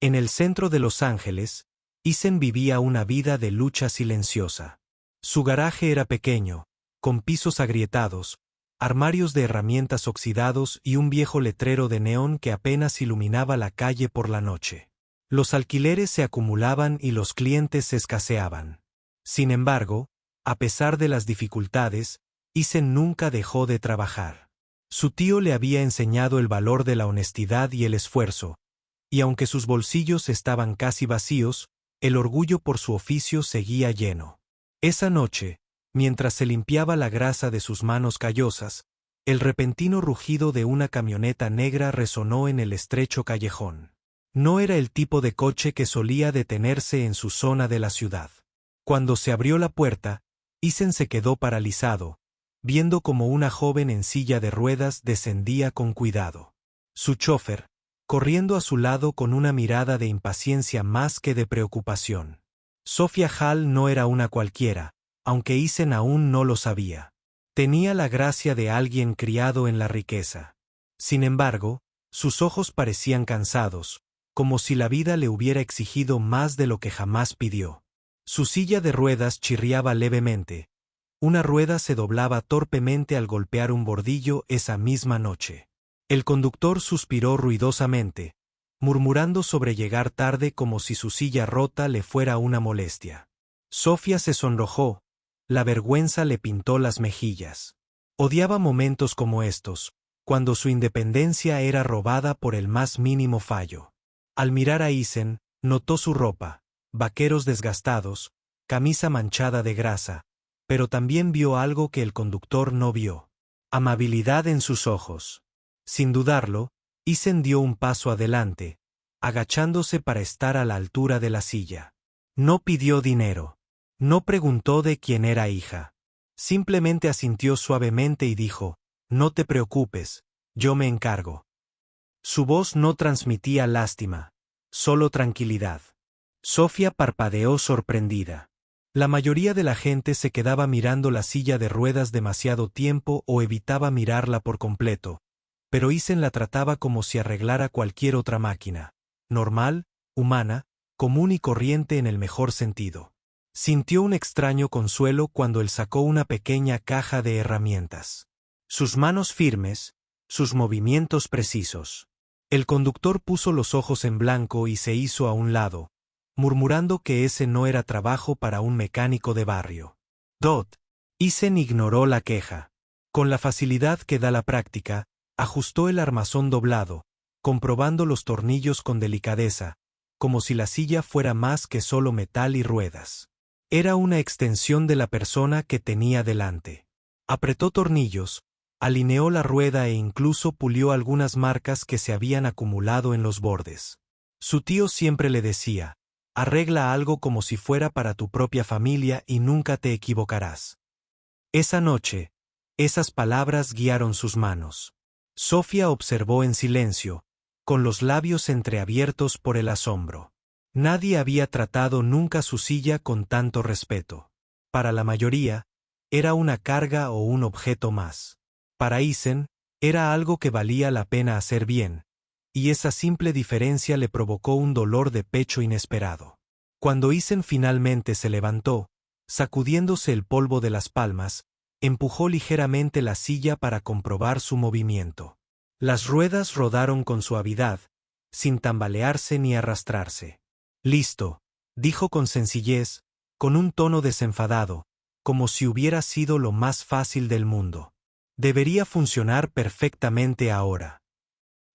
En el centro de Los Ángeles, Eisen vivía una vida de lucha silenciosa. Su garaje era pequeño, con pisos agrietados, armarios de herramientas oxidados y un viejo letrero de neón que apenas iluminaba la calle por la noche. Los alquileres se acumulaban y los clientes escaseaban. Sin embargo, a pesar de las dificultades, Eisen nunca dejó de trabajar. Su tío le había enseñado el valor de la honestidad y el esfuerzo, y aunque sus bolsillos estaban casi vacíos, el orgullo por su oficio seguía lleno. Esa noche, mientras se limpiaba la grasa de sus manos callosas, el repentino rugido de una camioneta negra resonó en el estrecho callejón. No era el tipo de coche que solía detenerse en su zona de la ciudad. Cuando se abrió la puerta, Eisen se quedó paralizado, viendo como una joven en silla de ruedas descendía con cuidado. Su chofer, corriendo a su lado con una mirada de impaciencia más que de preocupación. Sophia Hall no era una cualquiera, aunque Eisen aún no lo sabía. Tenía la gracia de alguien criado en la riqueza. Sin embargo, sus ojos parecían cansados, como si la vida le hubiera exigido más de lo que jamás pidió. Su silla de ruedas chirriaba levemente. Una rueda se doblaba torpemente al golpear un bordillo esa misma noche. El conductor suspiró ruidosamente, murmurando sobre llegar tarde como si su silla rota le fuera una molestia. Sophia se sonrojó, la vergüenza le pintó las mejillas. Odiaba momentos como estos, cuando su independencia era robada por el más mínimo fallo. Al mirar a Eisen, notó su ropa, vaqueros desgastados, camisa manchada de grasa, pero también vio algo que el conductor no vio: amabilidad en sus ojos. Sin dudarlo, Eisen dio un paso adelante, agachándose para estar a la altura de la silla. No pidió dinero. No preguntó de quién era hija. Simplemente asintió suavemente y dijo: «No te preocupes, yo me encargo». Su voz no transmitía lástima, solo tranquilidad. Sophia parpadeó sorprendida. La mayoría de la gente se quedaba mirando la silla de ruedas demasiado tiempo o evitaba mirarla por completo, pero Eisen la trataba como si arreglara cualquier otra máquina. Normal, humana, común y corriente en el mejor sentido. Sintió un extraño consuelo cuando él sacó una pequeña caja de herramientas. Sus manos firmes, sus movimientos precisos. El conductor puso los ojos en blanco y se hizo a un lado, murmurando que ese no era trabajo para un mecánico de barrio. Dot. Eisen ignoró la queja. Con la facilidad que da la práctica, ajustó el armazón doblado, comprobando los tornillos con delicadeza, como si la silla fuera más que solo metal y ruedas. Era una extensión de la persona que tenía delante. Apretó tornillos, alineó la rueda e incluso pulió algunas marcas que se habían acumulado en los bordes. Su tío siempre le decía: «Arregla algo como si fuera para tu propia familia y nunca te equivocarás». Esa noche, esas palabras guiaron sus manos. Sophia observó en silencio, con los labios entreabiertos por el asombro. Nadie había tratado nunca su silla con tanto respeto. Para la mayoría, era una carga o un objeto más. Para Eisen, era algo que valía la pena hacer bien, y esa simple diferencia le provocó un dolor de pecho inesperado. Cuando Eisen finalmente se levantó, sacudiéndose el polvo de las palmas, empujó ligeramente la silla para comprobar su movimiento. Las ruedas rodaron con suavidad, sin tambalearse ni arrastrarse. «Listo», dijo con sencillez, con un tono desenfadado, como si hubiera sido lo más fácil del mundo. «Debería funcionar perfectamente ahora».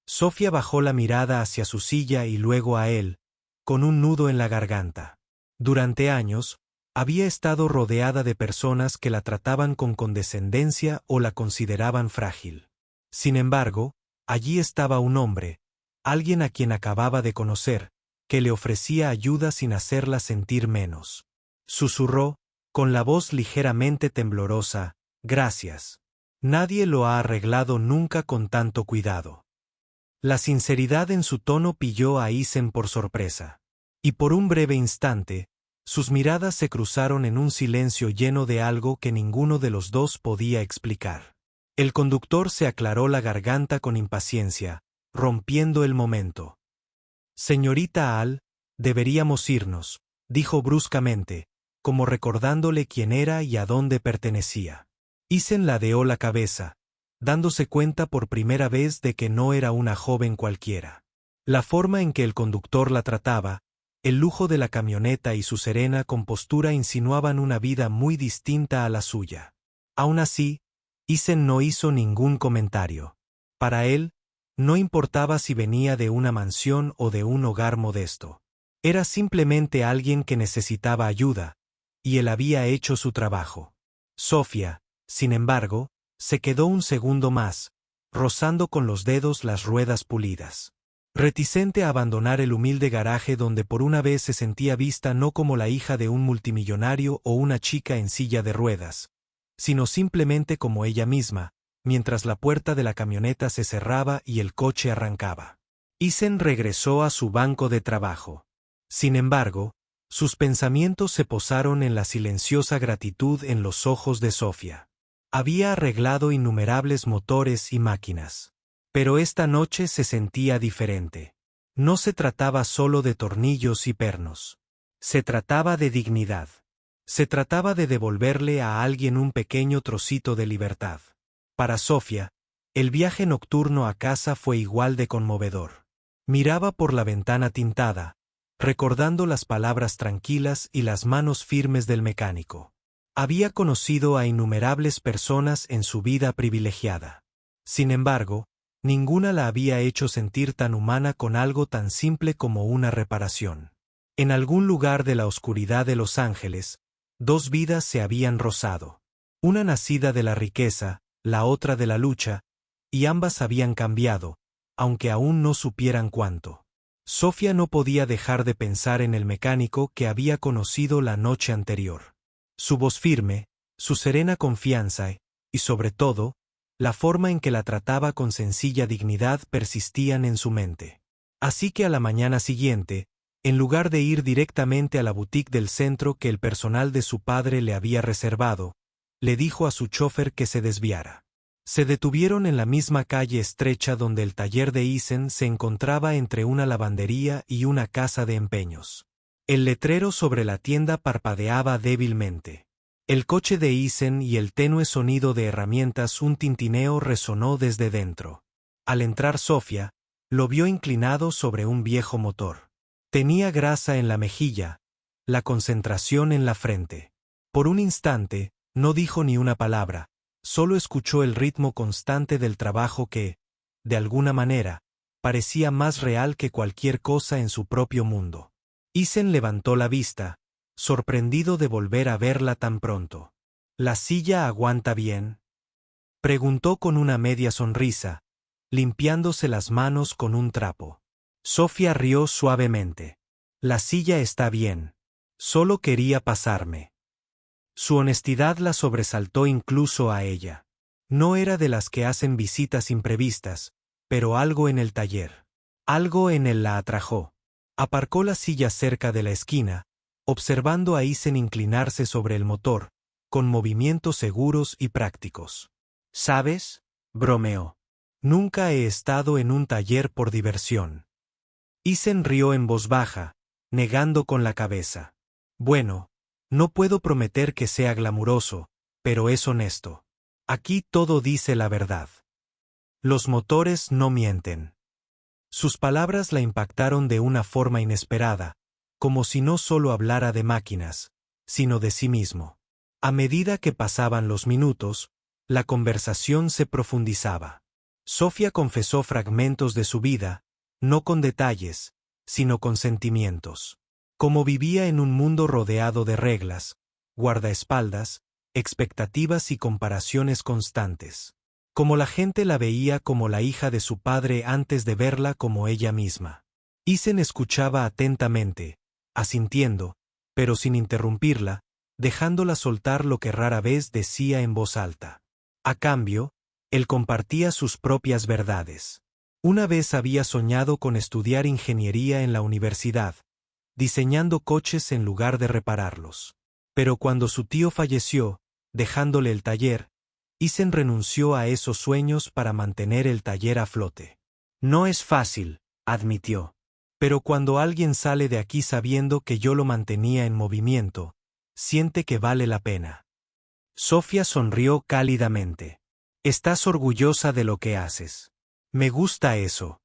Sophia bajó la mirada hacia su silla y luego a él, con un nudo en la garganta. Durante años, había estado rodeada de personas que la trataban con condescendencia o la consideraban frágil. Sin embargo, allí estaba un hombre, alguien a quien acababa de conocer, que le ofrecía ayuda sin hacerla sentir menos. Susurró, con la voz ligeramente temblorosa: «Gracias. Nadie lo ha arreglado nunca con tanto cuidado». La sinceridad en su tono pilló a Eisen por sorpresa. Y por un breve instante, sus miradas se cruzaron en un silencio lleno de algo que ninguno de los dos podía explicar. El conductor se aclaró la garganta con impaciencia, rompiendo el momento. Señorita Al, deberíamos irnos, dijo bruscamente, como recordándole quién era y a dónde pertenecía. Isen ladeó la cabeza, dándose cuenta por primera vez de que no era una joven cualquiera. La forma en que el conductor la trataba, el lujo de la camioneta y su serena compostura insinuaban una vida muy distinta a la suya. Aún así, Isen no hizo ningún comentario. Para él, no importaba si venía de una mansión o de un hogar modesto. Era simplemente alguien que necesitaba ayuda, y él había hecho su trabajo. Sofía, sin embargo, se quedó un segundo más, rozando con los dedos las ruedas pulidas. Reticente a abandonar el humilde garaje donde por una vez se sentía vista no como la hija de un multimillonario o una chica en silla de ruedas, sino simplemente como ella misma, mientras la puerta de la camioneta se cerraba y el coche arrancaba. Isen regresó a su banco de trabajo. Sin embargo, sus pensamientos se posaron en la silenciosa gratitud en los ojos de Sofía. Había arreglado innumerables motores y máquinas. Pero esta noche se sentía diferente. No se trataba solo de tornillos y pernos. Se trataba de dignidad. Se trataba de devolverle a alguien un pequeño trocito de libertad. Para Sofía, el viaje nocturno a casa fue igual de conmovedor. Miraba por la ventana tintada, recordando las palabras tranquilas y las manos firmes del mecánico. Había conocido a innumerables personas en su vida privilegiada. Sin embargo, ninguna la había hecho sentir tan humana con algo tan simple como una reparación. En algún lugar de la oscuridad de Los Ángeles, dos vidas se habían rozado. Una nacida de la riqueza, la otra de la lucha, y ambas habían cambiado, aunque aún no supieran cuánto. Sofía no podía dejar de pensar en el mecánico que había conocido la noche anterior. Su voz firme, su serena confianza y, sobre todo, la forma en que la trataba con sencilla dignidad persistían en su mente. Así que a la mañana siguiente, en lugar de ir directamente a la boutique del centro que el personal de su padre le había reservado, le dijo a su chofer que se desviara. Se detuvieron en la misma calle estrecha donde el taller de Isen se encontraba entre una lavandería y una casa de empeños. El letrero sobre la tienda parpadeaba débilmente. El coche de Isen y el tenue sonido de herramientas, un tintineo resonó desde dentro. Al entrar Sofía, lo vio inclinado sobre un viejo motor. Tenía grasa en la mejilla, la concentración en la frente. Por un instante, no dijo ni una palabra, solo escuchó el ritmo constante del trabajo que, de alguna manera, parecía más real que cualquier cosa en su propio mundo. Isen levantó la vista, sorprendido de volver a verla tan pronto. ¿La silla aguanta bien?, preguntó con una media sonrisa, limpiándose las manos con un trapo. Sofía rió suavemente. La silla está bien. Solo quería pasarme. Su honestidad la sobresaltó incluso a ella. No era de las que hacen visitas imprevistas, pero algo en el taller, algo en él la atrajo. Aparcó la silla cerca de la esquina, observando a Isen inclinarse sobre el motor, con movimientos seguros y prácticos. ¿Sabes?, bromeó. Nunca he estado en un taller por diversión. Isen rió en voz baja, negando con la cabeza. Bueno, no puedo prometer que sea glamuroso, pero es honesto. Aquí todo dice la verdad. Los motores no mienten. Sus palabras la impactaron de una forma inesperada, como si no solo hablara de máquinas, sino de sí mismo. A medida que pasaban los minutos, la conversación se profundizaba. Sofía confesó fragmentos de su vida, no con detalles, sino con sentimientos. Cómo vivía en un mundo rodeado de reglas, guardaespaldas, expectativas y comparaciones constantes. Como la gente la veía como la hija de su padre antes de verla como ella misma. Isen escuchaba atentamente, asintiendo, pero sin interrumpirla, dejándola soltar lo que rara vez decía en voz alta. A cambio, él compartía sus propias verdades. Una vez había soñado con estudiar ingeniería en la universidad, diseñando coches en lugar de repararlos. Pero cuando su tío falleció, dejándole el taller, Isen renunció a esos sueños para mantener el taller a flote. No es fácil, admitió. Pero cuando alguien sale de aquí sabiendo que yo lo mantenía en movimiento, siente que vale la pena. Sofía sonrió cálidamente. Estás orgullosa de lo que haces. Me gusta eso.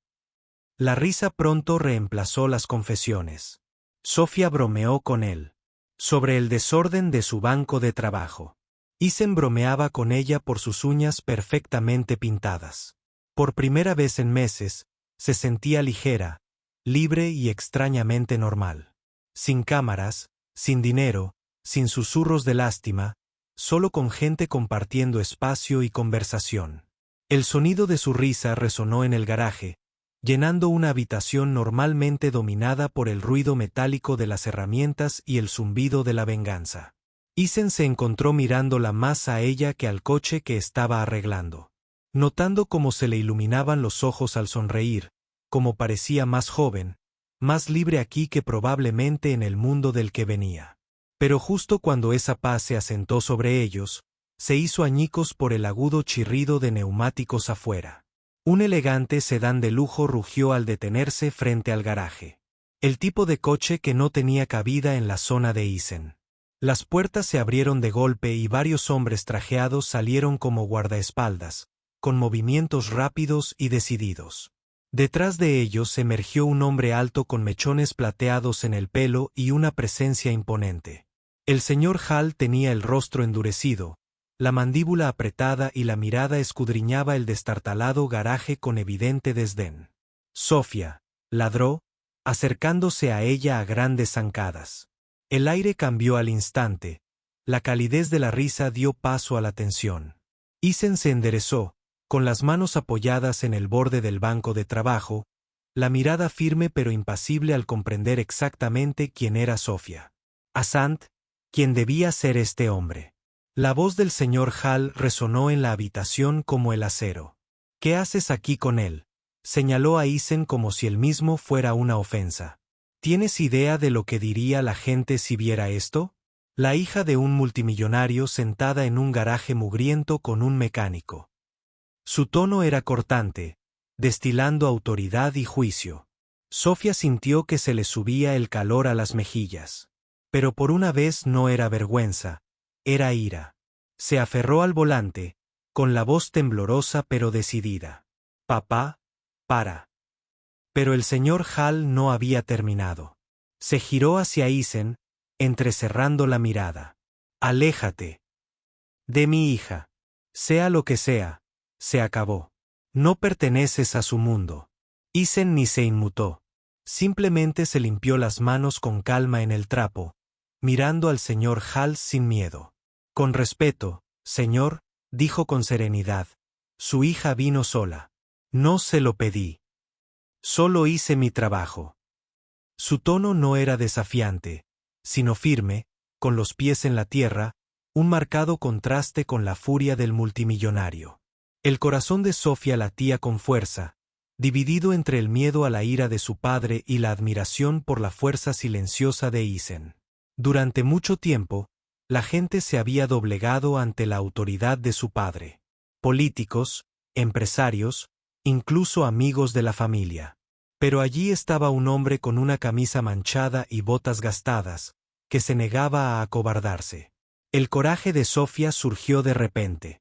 La risa pronto reemplazó las confesiones. Sofía bromeó con él sobre el desorden de su banco de trabajo. Isen bromeaba con ella por sus uñas perfectamente pintadas. Por primera vez en meses, se sentía ligera, libre y extrañamente normal. Sin cámaras, sin dinero, sin susurros de lástima, solo con gente compartiendo espacio y conversación. El sonido de su risa resonó en el garaje, llenando una habitación normalmente dominada por el ruido metálico de las herramientas y el zumbido de la venganza. Isen se encontró mirándola más a ella que al coche que estaba arreglando. Notando cómo se le iluminaban los ojos al sonreír, cómo parecía más joven, más libre aquí que probablemente en el mundo del que venía. Pero justo cuando esa paz se asentó sobre ellos, se hizo añicos por el agudo chirrido de neumáticos afuera. Un elegante sedán de lujo rugió al detenerse frente al garaje. El tipo de coche que no tenía cabida en la zona de Isen. Las puertas se abrieron de golpe y varios hombres trajeados salieron como guardaespaldas, con movimientos rápidos y decididos. Detrás de ellos emergió un hombre alto con mechones plateados en el pelo y una presencia imponente. El señor Hall tenía el rostro endurecido, la mandíbula apretada y la mirada escudriñaba el destartalado garaje con evidente desdén. Sofía, ladró, acercándose a ella a grandes zancadas. El aire cambió al instante, la calidez de la risa dio paso a la tensión. Isen se enderezó, con las manos apoyadas en el borde del banco de trabajo, la mirada firme pero impasible al comprender exactamente quién era Sofía. Asant, quien debía ser este hombre. La voz del señor Hall resonó en la habitación como el acero. ¿Qué haces aquí con él? Señaló a Isen como si él mismo fuera una ofensa. ¿Tienes idea de lo que diría la gente si viera esto? La hija de un multimillonario sentada en un garaje mugriento con un mecánico. Su tono era cortante, destilando autoridad y juicio. Sofía sintió que se le subía el calor a las mejillas. Pero por una vez no era vergüenza, era ira. Se aferró al volante, con la voz temblorosa pero decidida. Papá, para. Pero el señor Hall no había terminado. Se giró hacia Isen, entrecerrando la mirada. Aléjate de mi hija. Sea lo que sea, se acabó. No perteneces a su mundo. Isen ni se inmutó. Simplemente se limpió las manos con calma en el trapo, mirando al señor Hall sin miedo. Con respeto, señor, dijo con serenidad. Su hija vino sola. No se lo pedí. Solo hice mi trabajo. Su tono no era desafiante, sino firme, con los pies en la tierra, un marcado contraste con la furia del multimillonario. El corazón de Sofía latía con fuerza, dividido entre el miedo a la ira de su padre y la admiración por la fuerza silenciosa de Isen. Durante mucho tiempo, la gente se había doblegado ante la autoridad de su padre. Políticos, empresarios, incluso amigos de la familia. Pero allí estaba un hombre con una camisa manchada y botas gastadas, que se negaba a acobardarse. El coraje de Sofía surgió de repente.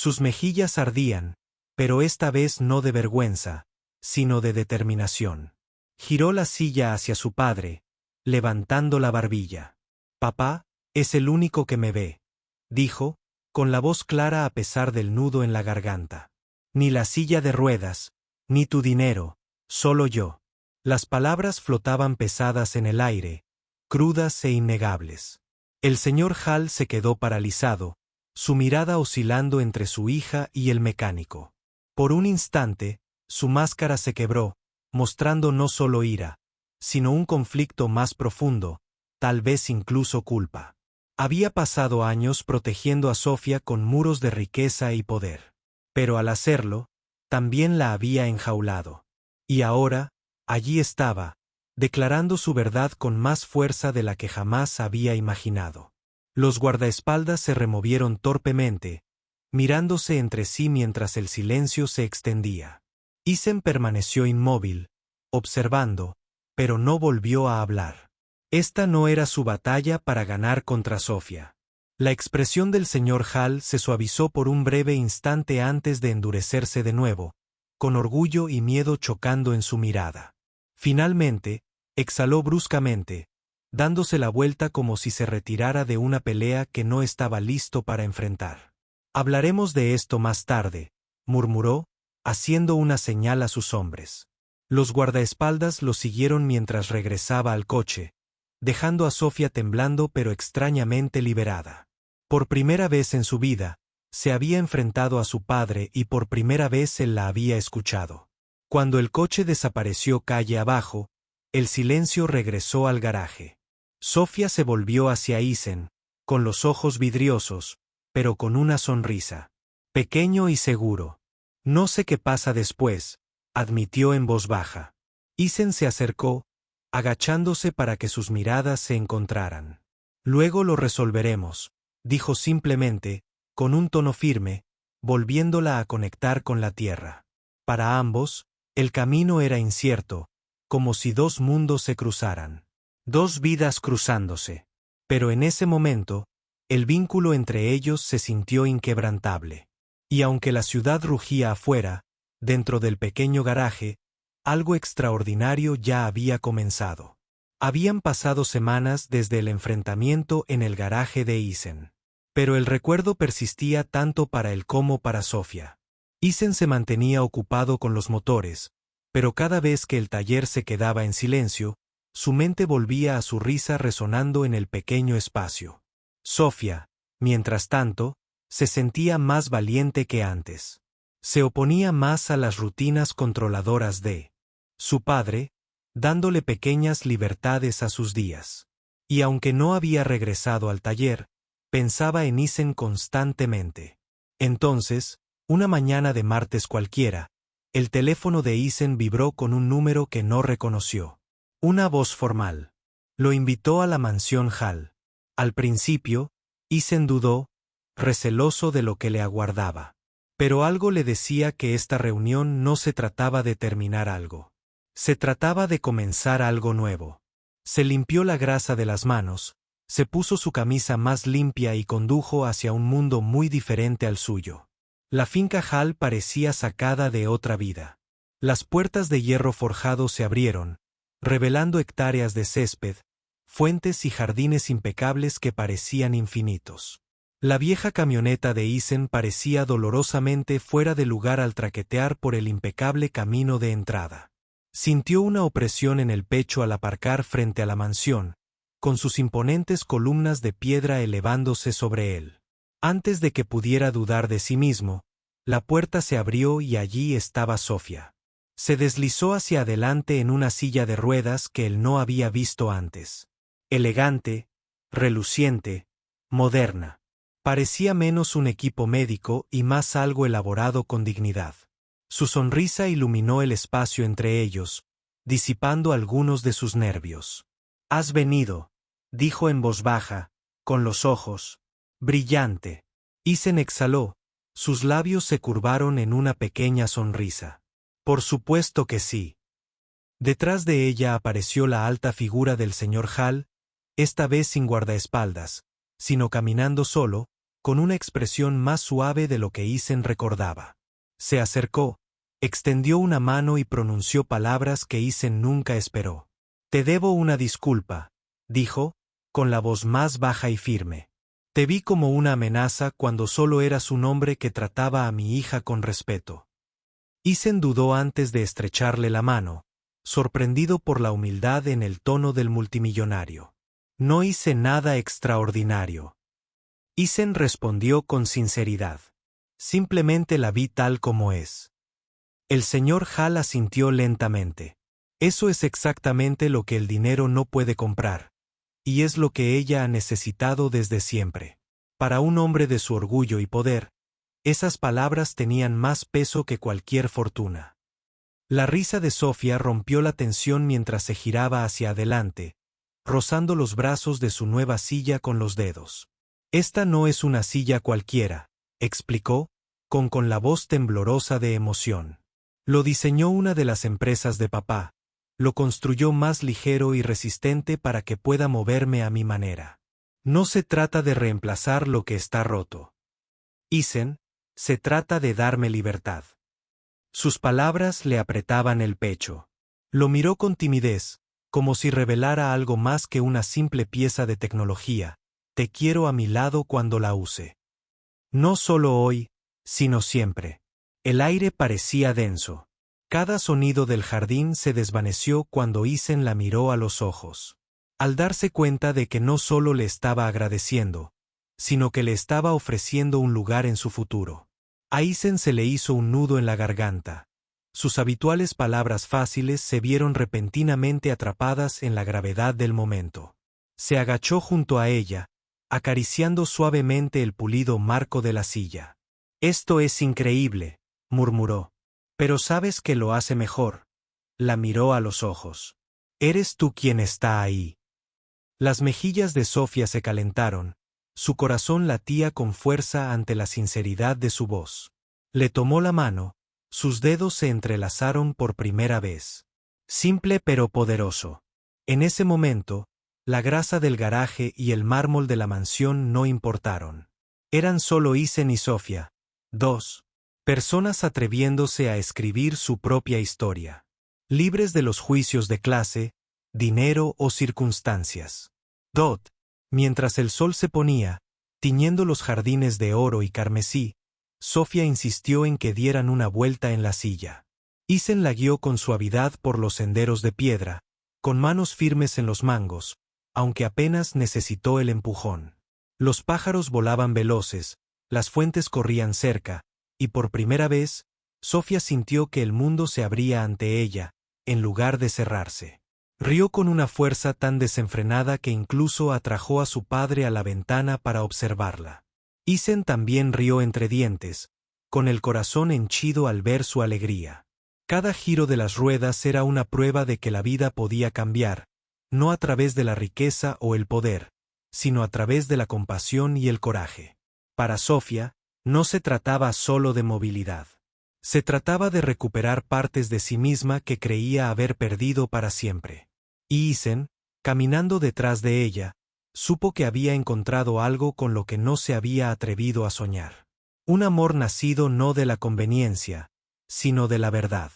Sus mejillas ardían, pero esta vez no de vergüenza, sino de determinación. Giró la silla hacia su padre, levantando la barbilla. Papá, es el único que me ve, dijo, con la voz clara a pesar del nudo en la garganta. Ni la silla de ruedas, ni tu dinero, solo yo. Las palabras flotaban pesadas en el aire, crudas e innegables. El señor Hall se quedó paralizado, su mirada oscilando entre su hija y el mecánico. Por un instante, su máscara se quebró, mostrando no solo ira, sino un conflicto más profundo, tal vez incluso culpa. Había pasado años protegiendo a Sofía con muros de riqueza y poder. Pero al hacerlo, también la había enjaulado. Y ahora, allí estaba, declarando su verdad con más fuerza de la que jamás había imaginado. Los guardaespaldas se removieron torpemente, mirándose entre sí mientras el silencio se extendía. Isen permaneció inmóvil, observando, pero no volvió a hablar. Esta no era su batalla para ganar contra Sofía. La expresión del señor Hall se suavizó por un breve instante antes de endurecerse de nuevo, con orgullo y miedo chocando en su mirada. Finalmente, exhaló bruscamente, dándose la vuelta como si se retirara de una pelea que no estaba listo para enfrentar. «Hablaremos de esto más tarde», murmuró, haciendo una señal a sus hombres. Los guardaespaldas lo siguieron mientras regresaba al coche, dejando a Sofía temblando pero extrañamente liberada. Por primera vez en su vida, se había enfrentado a su padre y por primera vez él la había escuchado. Cuando el coche desapareció calle abajo, el silencio regresó al garaje. Sofía se volvió hacia Isen, con los ojos vidriosos, pero con una sonrisa. Pequeño y seguro. «No sé qué pasa después», admitió en voz baja. Isen se acercó, agachándose para que sus miradas se encontraran. «Luego lo resolveremos», dijo simplemente, con un tono firme, volviéndola a conectar con la tierra. Para ambos, el camino era incierto, como si dos mundos se cruzaran. Dos vidas cruzándose. Pero en ese momento, el vínculo entre ellos se sintió inquebrantable. Y aunque la ciudad rugía afuera, dentro del pequeño garaje, algo extraordinario ya había comenzado. Habían pasado semanas desde el enfrentamiento en el garaje de Isen. Pero el recuerdo persistía tanto para él como para Sofía. Isen se mantenía ocupado con los motores, pero cada vez que el taller se quedaba en silencio, su mente volvía a su risa resonando en el pequeño espacio. Sofía, mientras tanto, se sentía más valiente que antes. Se oponía más a las rutinas controladoras de su padre, dándole pequeñas libertades a sus días. Y aunque no había regresado al taller, pensaba en Isen constantemente. Entonces, una mañana de martes cualquiera, el teléfono de Isen vibró con un número que no reconoció. Una voz formal. Lo invitó a la mansión Hall. Al principio, Isen dudó, receloso de lo que le aguardaba. Pero algo le decía que esta reunión no se trataba de terminar algo. Se trataba de comenzar algo nuevo. Se limpió la grasa de las manos, se puso su camisa más limpia y condujo hacia un mundo muy diferente al suyo. La finca Hall parecía sacada de otra vida. Las puertas de hierro forjado se abrieron, revelando hectáreas de césped, fuentes y jardines impecables que parecían infinitos. La vieja camioneta de Isen parecía dolorosamente fuera de lugar al traquetear por el impecable camino de entrada. Sintió una opresión en el pecho al aparcar frente a la mansión, con sus imponentes columnas de piedra elevándose sobre él. Antes de que pudiera dudar de sí mismo, la puerta se abrió y allí estaba Sofía. Se deslizó hacia adelante en una silla de ruedas que él no había visto antes. Elegante, reluciente, moderna. Parecía menos un equipo médico y más algo elaborado con dignidad. Su sonrisa iluminó el espacio entre ellos, disipando algunos de sus nervios. «Has venido», dijo en voz baja, con los ojos. «Brillante». Isen exhaló, sus labios se curvaron en una pequeña sonrisa. «Por supuesto que sí». Detrás de ella apareció la alta figura del señor Hall, esta vez sin guardaespaldas, sino caminando solo, con una expresión más suave de lo que Isen recordaba. Se acercó, extendió una mano y pronunció palabras que Isen nunca esperó. «Te debo una disculpa», dijo, con la voz más baja y firme. «Te vi como una amenaza cuando solo eras un hombre que trataba a mi hija con respeto». Isen dudó antes de estrecharle la mano, sorprendido por la humildad en el tono del multimillonario. «No hice nada extraordinario». Isen respondió con sinceridad. «Simplemente la vi tal como es». El señor Hall asintió lentamente. «Eso es exactamente lo que el dinero no puede comprar, y es lo que ella ha necesitado desde siempre». Para un hombre de su orgullo y poder, esas palabras tenían más peso que cualquier fortuna. La risa de Sofía rompió la tensión mientras se giraba hacia adelante, rozando los brazos de su nueva silla con los dedos. «Esta no es una silla cualquiera», explicó, con la voz temblorosa de emoción. «Lo diseñó una de las empresas de papá, lo construyó más ligero y resistente para que pueda moverme a mi manera. No se trata de reemplazar lo que está roto. Isen, se trata de darme libertad. Sus palabras le apretaban el pecho. Lo miró con timidez, como si revelara algo más que una simple pieza de tecnología. Te quiero a mi lado cuando la use. No solo hoy, sino siempre. El aire parecía denso. Cada sonido del jardín se desvaneció cuando Isen la miró a los ojos. Al darse cuenta de que no solo le estaba agradeciendo, sino que le estaba ofreciendo un lugar en su futuro. A Isen se le hizo un nudo en la garganta. Sus habituales palabras fáciles se vieron repentinamente atrapadas en la gravedad del momento. Se agachó junto a ella, acariciando suavemente el pulido marco de la silla. «Esto es increíble», murmuró. «Pero sabes que lo hace mejor». La miró a los ojos. «Eres tú quien está ahí». Las mejillas de Sofía se calentaron, su corazón latía con fuerza ante la sinceridad de su voz. Le tomó la mano, sus dedos se entrelazaron por primera vez. Simple pero poderoso. En ese momento, la grasa del garaje y el mármol de la mansión no importaron. Eran solo Isen y Sofía, dos personas atreviéndose a escribir su propia historia. Libres de los juicios de clase, dinero o circunstancias. Mientras el sol se ponía, tiñendo los jardines de oro y carmesí, Sofía insistió en que dieran una vuelta en la silla. Isen la guió con suavidad por los senderos de piedra, con manos firmes en los mangos, aunque apenas necesitó el empujón. Los pájaros volaban veloces, las fuentes corrían cerca, y por primera vez, Sofía sintió que el mundo se abría ante ella, en lugar de cerrarse. Rió con una fuerza tan desenfrenada que incluso atrajo a su padre a la ventana para observarla. Isen también rió entre dientes, con el corazón henchido al ver su alegría. Cada giro de las ruedas era una prueba de que la vida podía cambiar, no a través de la riqueza o el poder, sino a través de la compasión y el coraje. Para Sofía, no se trataba solo de movilidad. Se trataba de recuperar partes de sí misma que creía haber perdido para siempre. Y Isen, caminando detrás de ella, supo que había encontrado algo con lo que no se había atrevido a soñar. Un amor nacido no de la conveniencia, sino de la verdad.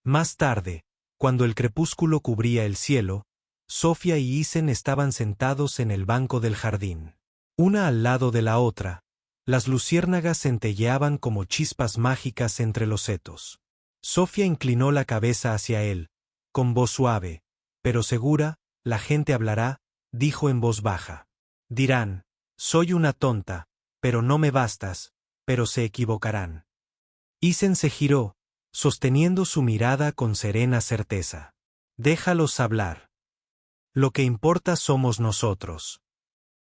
Más tarde, cuando el crepúsculo cubría el cielo, Sofía y Isen estaban sentados en el banco del jardín. Una al lado de la otra, las luciérnagas centelleaban como chispas mágicas entre los setos. Sofía inclinó la cabeza hacia él, con voz suave, pero segura. La gente hablará, dijo en voz baja. Dirán, soy una tonta, pero no me bastas, pero se equivocarán. Isen se giró, sosteniendo su mirada con serena certeza. Déjalos hablar. Lo que importa somos nosotros.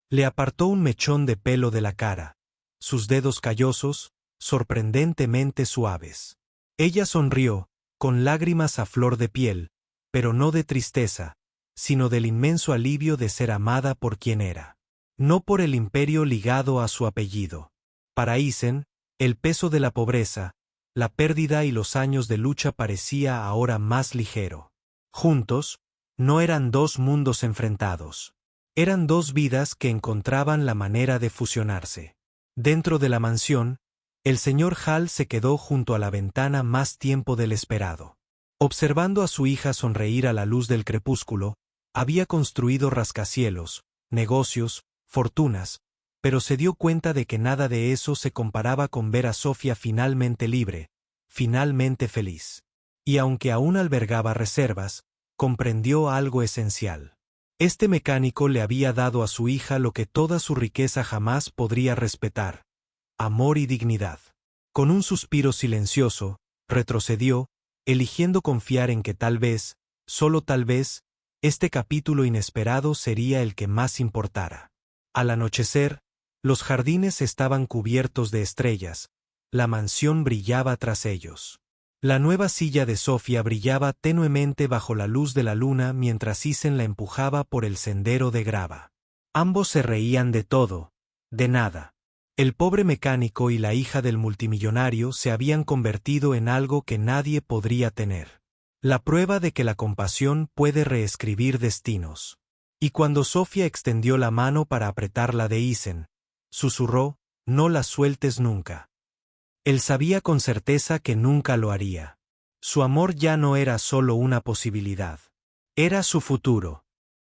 Le apartó un mechón de pelo de la cara, sus dedos callosos, sorprendentemente suaves. Ella sonrió, con lágrimas a flor de piel, pero no de tristeza, sino del inmenso alivio de ser amada por quien era. No por el imperio ligado a su apellido. Para Isen, el peso de la pobreza, la pérdida y los años de lucha parecía ahora más ligero. Juntos, no eran dos mundos enfrentados. Eran dos vidas que encontraban la manera de fusionarse. Dentro de la mansión, el señor Hall se quedó junto a la ventana más tiempo del esperado. Observando a su hija sonreír a la luz del crepúsculo, había construido rascacielos, negocios, fortunas, pero se dio cuenta de que nada de eso se comparaba con ver a Sofía finalmente libre, finalmente feliz. Y aunque aún albergaba reservas, comprendió algo esencial. Este mecánico le había dado a su hija lo que toda su riqueza jamás podría respetar: amor y dignidad. Con un suspiro silencioso, retrocedió, eligiendo confiar en que tal vez, solo tal vez, este capítulo inesperado sería el que más importara. Al anochecer, los jardines estaban cubiertos de estrellas, la mansión brillaba tras ellos. La nueva silla de Sofía brillaba tenuemente bajo la luz de la luna mientras Isen la empujaba por el sendero de grava. Ambos se reían de todo, de nada. El pobre mecánico y la hija del multimillonario se habían convertido en algo que nadie podría tener. La prueba de que la compasión puede reescribir destinos. Y cuando Sofía extendió la mano para apretar la de Isen, susurró, no la sueltes nunca. Él sabía con certeza que nunca lo haría. Su amor ya no era solo una posibilidad. Era su futuro.